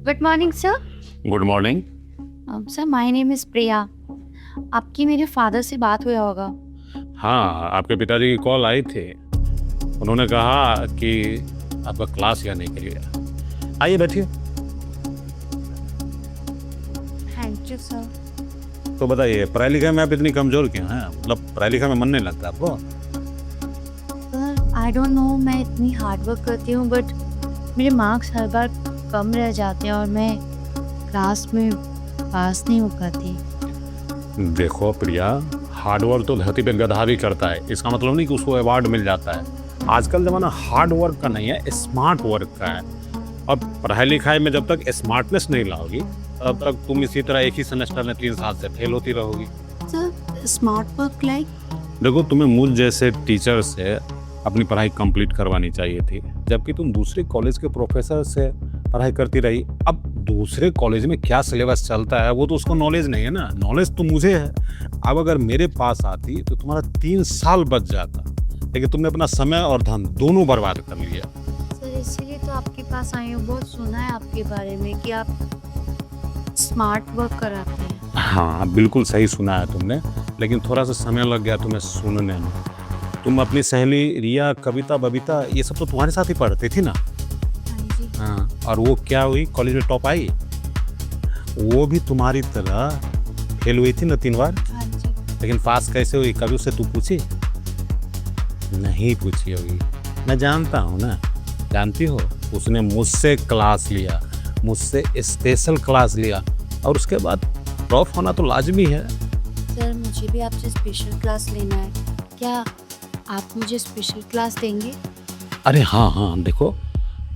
Good morning sir. Good morning. Sir my name is Priya. आपकी मेरे father से बात हुआ होगा। हाँ, आपके पिताजी की कॉल आई थी। उन्होंने कहा कि आपका क्लास लेने के लिए। आइए बैठिए। Thank you sir. तो बताइए, पढ़ाई लिखाई में आप इतनी कमज़ोर क्यों हैं? मतलब पढ़ाई लिखाई में मन नहीं लगता आपको? सर आई डोंट नो, मैं इतनी हार्ड वर्क करती हूँ बट मेरे मार्क्स हर बार कम रह जाते हैं और मैं क्लास में पास नहीं हो पाती। देखो प्रिया, हार्ड वर्क तो धरती पे गधा भी करता है। इसका मतलब नहीं कि उसको अवार्ड मिल जाता है। आजकल ज़माना हार्ड वर्क का नहीं है, स्मार्ट वर्क का है। और पढ़ाई लिखाई में जब तक स्मार्टनेस नहीं लाओगी तब तक तुम इसी तरह एक ही सेमेस्टर में 3 साल से फेल होती रहोगी। Sir smart work like? देखो, तुम्हें मुझ जैसे टीचर से अपनी पढ़ाई कंप्लीट करवानी चाहिए थी, जबकि तुम दूसरे कॉलेज के प्रोफेसर से पढ़ाई करती रही। अब दूसरे कॉलेज में क्या सिलेबस चलता है वो तो उसको नॉलेज नहीं है ना। नॉलेज तो मुझे है। अब अगर मेरे पास आती तो तुम्हारा 3 साल बच जाता, लेकिन तुमने अपना समय और धन दोनों बर्बाद कर लिया। सर इसीलिए तो आपके पास आई हूँ। बहुत सुना है आपके बारे में कि आप स्मार्ट वर्क कराते हैं। हाँ, बिल्कुल सही सुना है तुमने, लेकिन थोड़ा सा समय लग गया तुम्हें सुनने में। तुम अपनी सहेली रिया, कविता, बबीता ये सब तो तुम्हारे साथ ही पढ़ती थी ना? हाँ जी। हाँ, और वो क्या हुई? कॉलेज में टॉप आई? वो भी तुम्हारी तरह फेल हुई थी ना 3 बार? हाँ जी। लेकिन पास कैसे हुई? कभी उससे तू पूछी? नहीं पूछी होगी। मैं जानता हूँ ना। जानती हो, उसने मुझसे क्लास लिया, मुझसे स्पेशल क्लास लिया, और उसके बाद टॉप होना तो लाजमी है। सर मुझे भी आपसे स्पेशल क्लास लेना है। क्या आप मुझे स्पेशल क्लास देंगे? अरे हाँ हाँ, देखो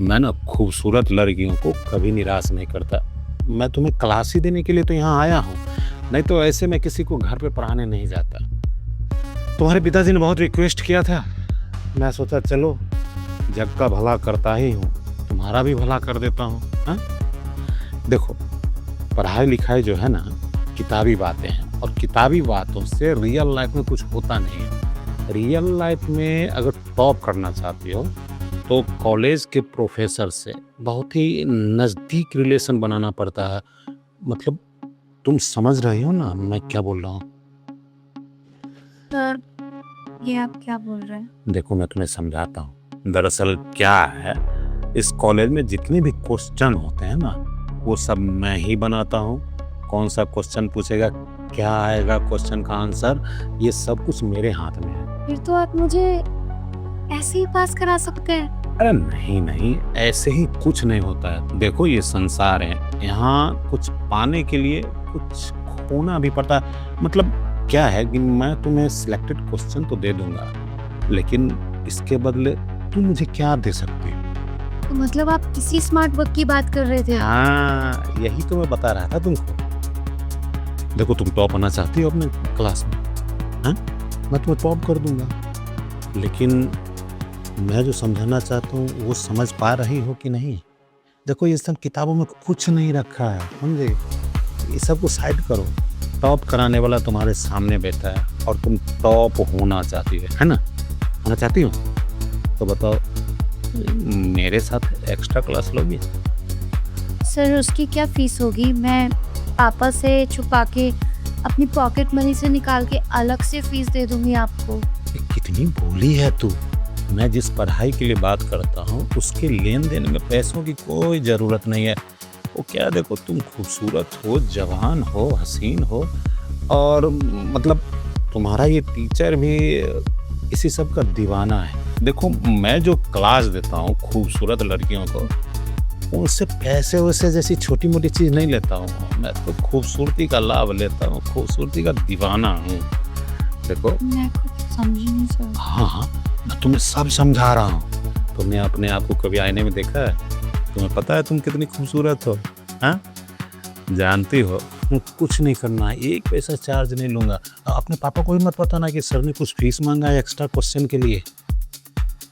मैं ना खूबसूरत लड़कियों को कभी निराश नहीं करता। मैं तुम्हें क्लास ही देने के लिए तो यहाँ आया हूँ, नहीं तो ऐसे मैं किसी को घर पे पढ़ाने नहीं जाता। तुम्हारे पिताजी ने बहुत रिक्वेस्ट किया था, मैं सोचा चलो जग का भला करता ही हूँ, तुम्हारा भी भला कर देता हूँ। हाँ, देखो पढ़ाई लिखाई जो है ना, किताबी बातें हैं, और किताबी बातों से रियल लाइफ में कुछ होता नहीं है। रियल लाइफ में अगर टॉप करना चाहती हो तो कॉलेज के प्रोफेसर से बहुत ही नज़दीक रिलेशन बनाना पड़ता है। मतलब तुम समझ रही हो ना मैं क्या बोल रहा हूँ? सर ये आप क्या बोल रहे हैं? देखो मैं तुम्हें समझाता हूँ। दरअसल क्या है, इस कॉलेज में जितने भी क्वेश्चन होते हैं ना, वो सब मैं ही बनाता हूँ। कौन सा क्वेश्चन पूछेगा, क्या आएगा क्वेश्चन का आंसर, ये सब कुछ मेरे हाथ में है। फिर तो आप मुझे ऐसे ही पास करा सकते हैं। अरे नहीं नहीं, ऐसे ही कुछ नहीं होता है। देखो ये संसार है, यहाँ कुछ पाने के लिए कुछ खोना भी पड़ता है। मतलब क्या है कि मैं तुम्हें सिलेक्टेड क्वेश्चन तो दे दूंगा, लेकिन इसके बदले तुम मुझे क्या दे सकती हो? तो मतलब आप इसी स्मार्ट वर्क की बात कर रहे थे? हाँ, यही तो मैं बता रहा था तुमको। देखो तुम टॉप होना चाहती हो अपने क्लास में, हाँ, मैं तुम्हें टॉप कर दूंगा, लेकिन मैं जो समझाना चाहता हूँ वो समझ पा रही हो कि नहीं? देखो ये सब किताबों में कुछ नहीं रखा है, समझे? ये सब को साइड करो। टॉप कराने वाला तुम्हारे सामने बैठा है और तुम टॉप होना चाहती है ना? होना चाहती हो तो बताओ, मेरे साथ एक्स्ट्रा क्लास लोगी? सर उसकी क्या फीस होगी? मैं पापा से छुपा के अपनी पॉकेट मनी से निकाल के अलग से फीस दे दूंगी आपको। कितनी भोली है तू। मैं जिस पढ़ाई के लिए बात करता हूँ उसके लेन देन में पैसों की कोई ज़रूरत नहीं है। वो क्या, देखो तुम खूबसूरत हो, जवान हो, हसीन हो, और मतलब तुम्हारा ये टीचर भी इसी सब का दीवाना है। देखो मैं जो क्लास देता हूँ खूबसूरत लड़कियों को, उनसे पैसे वैसे जैसी छोटी मोटी चीज़ नहीं लेता हूँ। मैं तो खूबसूरती का लाभ लेता हूँ, खूबसूरती का दीवाना हूँ। देखो मैं कुछ समझी नहीं सर। हाँ हाँ, मैं तुम्हें सब समझा रहा हूँ। तुमने अपने आप को कभी आईने में देखा है? तुम्हें पता है तुम कितनी खूबसूरत हो? हाँ, जानती हो कुछ नहीं करना है, 1 पैसा चार्ज नहीं लूँगा। अपने पापा को भी मत बताना कि सर ने कुछ फीस मांगा है एक्स्ट्रा क्वेश्चन के लिए।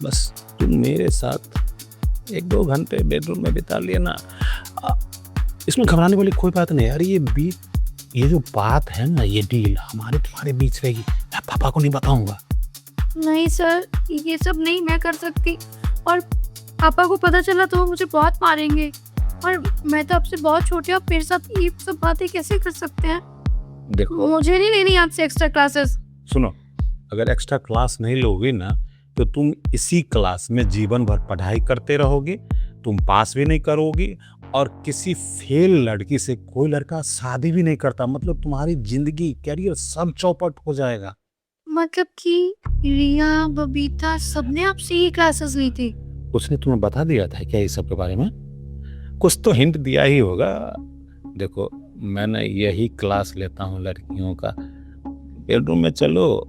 बस तुम मेरे साथ 1-2 घंटे बेडरूम में बिता लिए ना, इसमें घबराने वाली कोई बात नहीं। अरे ये जो बात है ना, ये डील हमारे तुम्हारे बीच रहेगी, मैं पापा को नहीं बताऊंगा। नहीं सर, ये सब नहीं मैं कर सकती, और पापा को पता चला तो वो मुझे बहुत मारेंगे। और मैं तो आपसे बहुत छोटी हूँ, आप मेरे साथ ये सब बातें कैसे कर सकते हैं? देखो मुझे नहीं लेनी आपसे एक्स्ट्रा क्लासेस। सुनो, अगर एक्स्ट्रा क्लास नहीं लोगी ना तो तुम इसी क्लास में जीवन भर पढ़ाई करते रहोगी, तुम पास भी नहीं करोगी और किसी फेल लड़की से कोई लड़का शादी भी नहीं करता। मतलब तुम्हारी जिंदगी, कैरियर सब चौपट हो जाएगा। मतलब कि रिया, बबीता सबने आपसे ये क्लासेस ली थी? उसने तुम्हें बता दिया था क्या इस सब के बारे में? कुछ तो हिंट दिया ही होगा। देखो मैं यही क्लास लेता हूँ लड़कियों का। बेडरूम में चलो,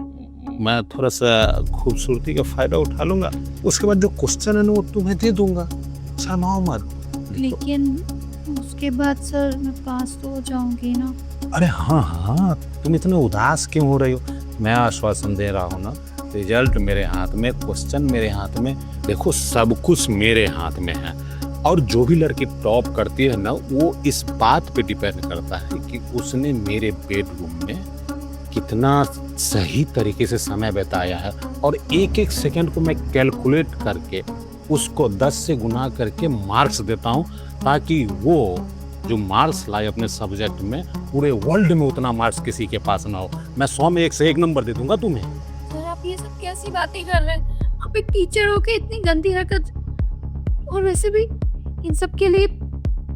मैं थोड़ा सा खूबसूरती का फायदा उठा लूंगा, उसके बाद जो क्वेश्चन है ना वो तुम्हें दे दूंगा। शर्माओ मत। लेकिन उसके बाद सर मैं पास तो हो जाऊंगी ना? अरे हाँ हाँ, तुम इतने उदास क्यों हो रही हो? मैं आश्वासन दे रहा हूँ ना, रिजल्ट मेरे हाथ में, क्वेश्चन मेरे हाथ में, देखो सब कुछ मेरे हाथ में है। और जो भी लड़की टॉप करती है ना, वो इस बात पे डिपेंड करता है कि उसने मेरे बेडरूम में कितना सही तरीके से समय बिताया है। और एक एक सेकंड को मैं कैलकुलेट करके उसको 10 से गुना करके मार्क्स देता हूँ, ताकि वो जो मार्क्स लाए अपने सब्जेक्ट में, पूरे वर्ल्ड में उतना मार्क्स किसी के पास ना हो। मैं 100 में 1 से 1 नंबर दे दूंगा तुम्हें। सर आप ये सब कैसी बातें कर रहे हैं? आप एक टीचर हो के इतनी गंदी हरकत, और वैसे भी इन सब के लिए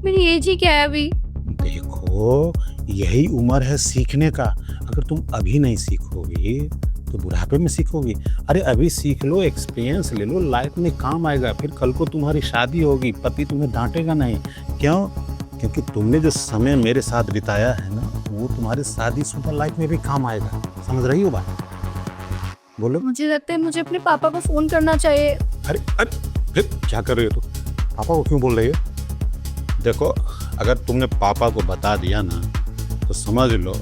मेरी एज ही क्या है अभी? देखो यही उम्र है सीखने का। अगर तुम अभी नहीं सीखोगी तो बुढ़ापे में सीखोगी। अरे अभी सीख लो, एक्सपीरियंस ले लो, लाइफ में काम आएगा। फिर कल को तुम्हारी शादी होगी, पति तुम्हें डांटेगा नहीं। क्यों? क्योंकि तुमने जो समय मेरे साथ बिताया है ना, वो तुम्हारे शादीशुदा लाइफ में भी काम आएगा। समझ रही हो बात? बोलो। मुझे लगता है मुझे अपने पापा को फोन करना चाहिए। अरे अरे फिर क्या कर रही हो तुम? पापा को क्यों बोल रही हो? देखो अगर तुमने पापा को बता दिया ना तो समझ लो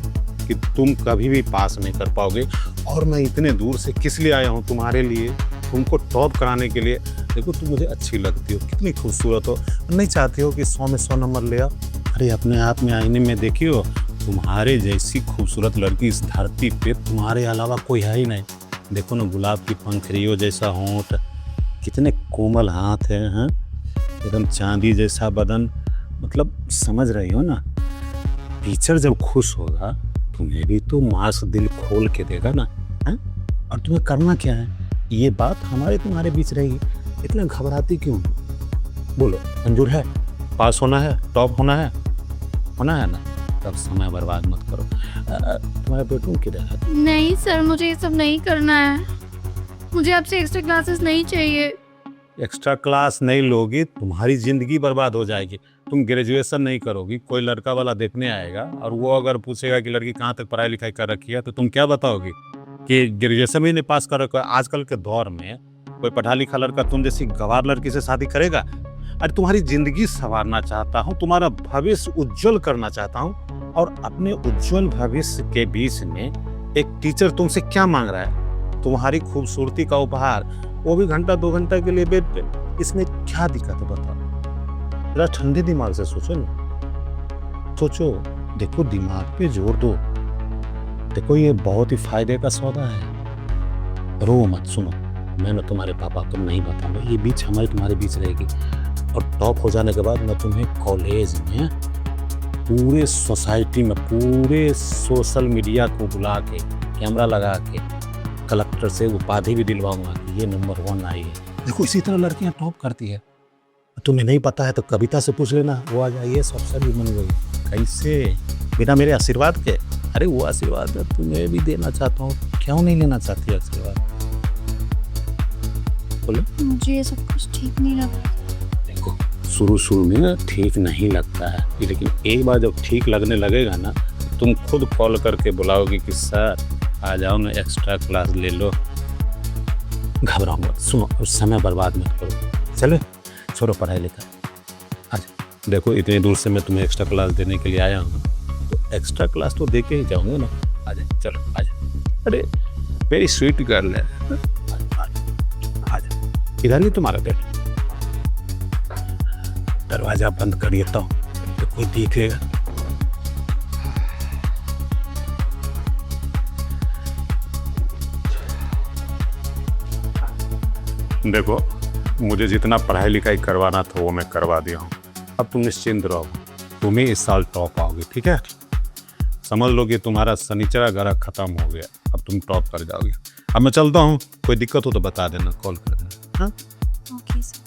कि तुम कभी भी पास नहीं कर पाओगे। और मैं इतने दूर से किस लिए आया हूँ? तुम्हारे लिए, तुमको टॉप कराने के लिए। देखो तुम मुझे अच्छी लगती हो, कितनी खूबसूरत हो, नहीं चाहती हो कि 100 में 100 नंबर ले आओ? अरे अपने आप में आईने में देखियो, तुम्हारे जैसी खूबसूरत लड़की इस धरती पे तुम्हारे अलावा कोई है ही नहीं। देखो ना, गुलाब की पंखुड़ियों जैसा होंठ, कितने कोमल हाथ हैं, एकदम चांदी जैसा बदन। मतलब समझ रही हो ना? टीचर जब खुश होगा तुम्हें भी तो मार्क्स दिल खोल के देगा ना, है? और तुम्हें करना क्या है? ये बात हमारे तुम्हारे बीच रहेगी। इतना घबराती क्यों? बोलो, मंजूर है? पास होना है, टॉप होना है ना? तब समय बर्बाद मत करो। तुम्हारा बेडरूम किधर है? नहीं सर, मुझे ये सब नहीं करना है। मुझे आपसे एक्स्ट्रा क्लासेस नहीं चाहिए। एक्स्ट्रा क्लास नहीं लोगी, तुम्हारी जिंदगी बर्बाद हो जाएगी। तुम ग्रेजुएशन नहीं करोगी, कोई लड़का वाला देखने आएगा और वो अगर पूछेगा कि लड़की कहाँ तक पढ़ाई लिखाई कर रखी है, तो तुम क्या बताओगी कि ग्रेजुएशन भी नहीं पास कर रखा है? आजकल के दौर में कोई पढ़ा लिखा लड़का तुम जैसी गंवार लड़की से शादी करेगा? अरे तुम्हारी जिंदगी संवारना चाहता हूँ, तुम्हारा भविष्य उज्जवल करना चाहता हूँ। और अपने उज्जवल भविष्य के बीच में एक टीचर तुमसे क्या मांग रहा है? तुम्हारी खूबसूरती का उपहार, वो भी घंटा 2 घंटा के लिए बेड पे। इसमें क्या दिक्कत है बताओ? जरा ठंडे दिमाग से सोचो ना, सोचो। देखो दिमाग पे जोर दो। देखो ये बहुत ही फायदे का सौदा है। रो मत। सुनो, मैं ना तुम्हारे पापा को नहीं बताऊंगा, ये बीच हमारे तुम्हारे बीच रहेगी। और टॉप हो जाने के बाद मैं तुम्हें कॉलेज में, पूरे सोसाइटी में, पूरे सोशल मीडिया को बुला के, कैमरा लगा के, कलेक्टर से उपाधि भी दिलवाऊंगा कि ये नंबर 1 आई है। देखो इसी तरह लड़कियां टॉप करती है। तुम्हें नहीं पता है तो कविता से पूछ लेना, वो आ जाइए अफसर भी बन गई। कैसे? बिना मेरे आशीर्वाद के? अरे वो आशीर्वाद तुम्हें भी देना चाहता हूँ, क्यों नहीं लेना चाहती आशीर्वाद? बोलो। मुझे ये सब कुछ ठीक नहीं लगता। देखो शुरू में ना ठीक नहीं लगता है, लेकिन एक बार जब ठीक लगने लगेगा ना, तुम खुद कॉल करके बुलाओगे कि सर आ जाओ ना, एक्स्ट्रा क्लास ले लो। घबराओ मत। सुनो, समय बर्बाद मत करो। चलो छोड़ो पढ़ाई लिखाई, अच्छा देखो इतनी दूर से मैं तुम्हें एक्स्ट्रा क्लास देने के लिए आया हूँ, तो एक्स्ट्रा क्लास तो दे के ही जाऊँगा ना। आ जाए, चलो आ जाए। अरे वेरी स्वीट गर्ल है। आ जाए, इधर ही तुम्हारा बेड। दरवाजा बंद कर देता हूँ तो कोई देखेगा। देखो मुझे जितना पढ़ाई लिखाई करवाना था वो मैं करवा दिया हूँ। अब तुम निश्चिंत रहो, तुम ही इस साल टॉप आओगे, ठीक है? समझ लो कि तुम्हारा शनिचरा ग्रह खत्म हो गया, अब तुम टॉप कर जाओगे। अब मैं चलता हूँ, कोई दिक्कत हो तो बता देना, कॉल कर देना। हाँ ओके सर।